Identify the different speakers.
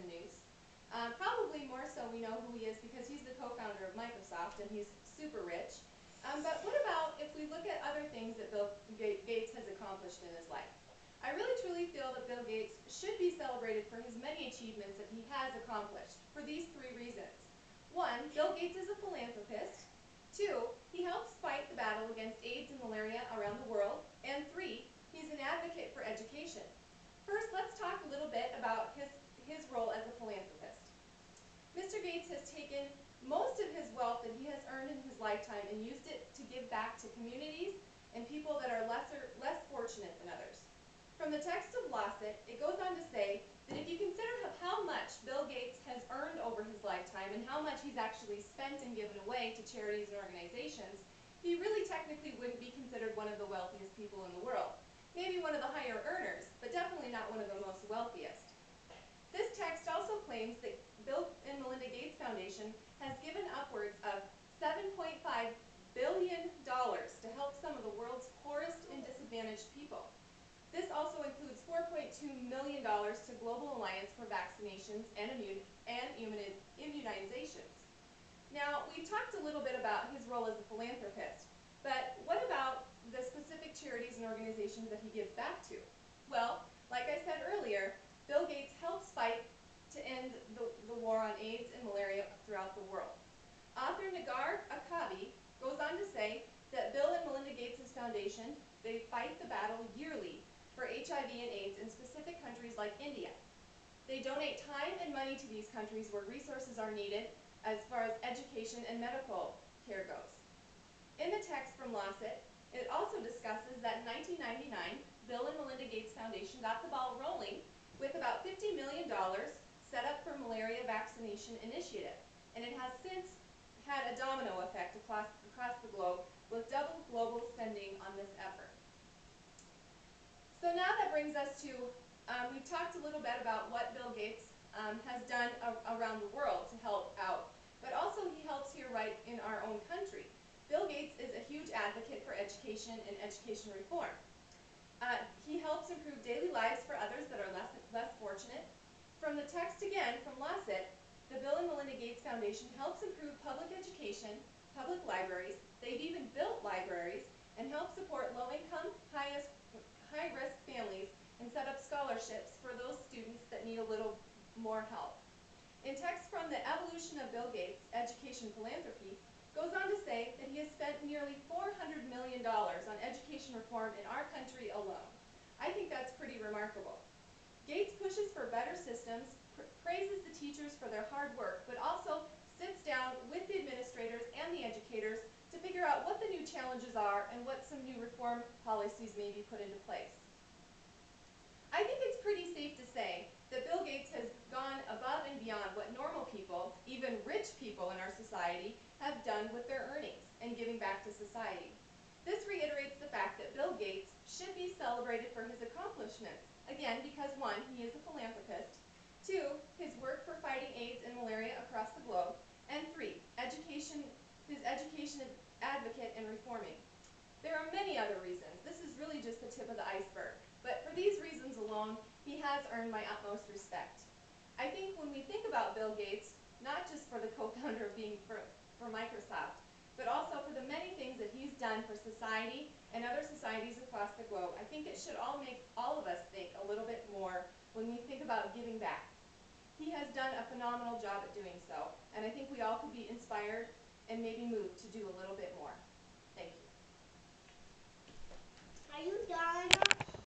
Speaker 1: in the news. Probably more so we know who he is because he's the co-founder of Microsoft and he's super rich. But what about if we look at other things that Bill Gates has accomplished in his life? I really truly feel that Bill Gates should be celebrated for his many achievements that he has accomplished for these three reasons. One, Bill Gates is a philanthropist. Two, he helps fight the battle against AIDS and malaria around the world. And three, he's an advocate for education. First, let's talk a little bit about his role as a philanthropist. Mr. Gates has taken most of his wealth that he has earned in his lifetime and used it to give back to communities and people that are less fortunate than others. From the text of Lawson, it goes on to say that if you consider how much Bill Gates has earned over his lifetime and how much he's actually spent and given away to charities and organizations, he really technically wouldn't be considered one of the wealthiest people in the world. Maybe one of the higher earners, but definitely not one of the most wealthiest. This text also claims that Bill and Melinda Gates Foundation has given upwards of $7.5 billion to help some of the world's poorest and disadvantaged people. This also includes $4.2 million to Global Alliance for Vaccinations and Immunizations. Now, we've talked a little bit about his role as a philanthropist, but what about the specific charities and organizations that he gives back to? Well, like I said earlier, Bill Gates helps fight to end the war on AIDS and malaria throughout the world. Author Nagar Akabi goes on to say that Bill and Melinda Gates' foundation, they fight the battle yearly for HIV and AIDS in specific countries like India. They donate time and money to these countries where resources are needed as far as education and medical care goes. In the text from Lawson, it also discusses that in 1999, Bill and Melinda Gates Foundation got the ball rolling with about $50 million set up for malaria vaccination initiative, and it has since had a domino effect across the globe with double global spending on this effort. So now that brings us to, we've talked a little bit about what Bill Gates has done around the world to help out, but also he helps here right in our own country. Bill Gates is a huge advocate for education and education reform. He helps improve daily lives for others that are less fortunate. From the text again, from Lawson, the Bill and Melinda Gates Foundation helps improve public education, public libraries. They've even built libraries and help support low-income, high-risk families and set up scholarships for those students that need a little more help. In text from The Evolution of Bill Gates, Education Philanthropy, goes on to say that he has spent nearly $400 million on education reform in our country alone. I think that's pretty remarkable. Gates pushes for better systems, praises the teachers for their hard work, but also sits down with the administrators and the educators to figure out what the new challenges are and what some new reform policies may be put into place. I think it's pretty safe to say that Bill Gates has gone above and beyond what normal people, even rich people in our society, have done with their earnings and giving back to society. This reiterates the fact that Bill Gates should be celebrated for his accomplishments. Again, because one, he is a philanthropist. Two, his work for fighting AIDS and malaria across the globe. And three, his education advocate and reforming. There are many other reasons. This is really just the tip of the iceberg. But for these reasons alone, he has earned my utmost respect. I think when we think about Bill Gates, not just for the co-founder of being for Microsoft, but also for the many things that he's done for society and other societies across the globe, I think it should all make all of us think a little bit more when we think about giving back. He has done a phenomenal job at doing so, and I think we all could be inspired and maybe moved to do a little bit more. Thank you.
Speaker 2: Are you done?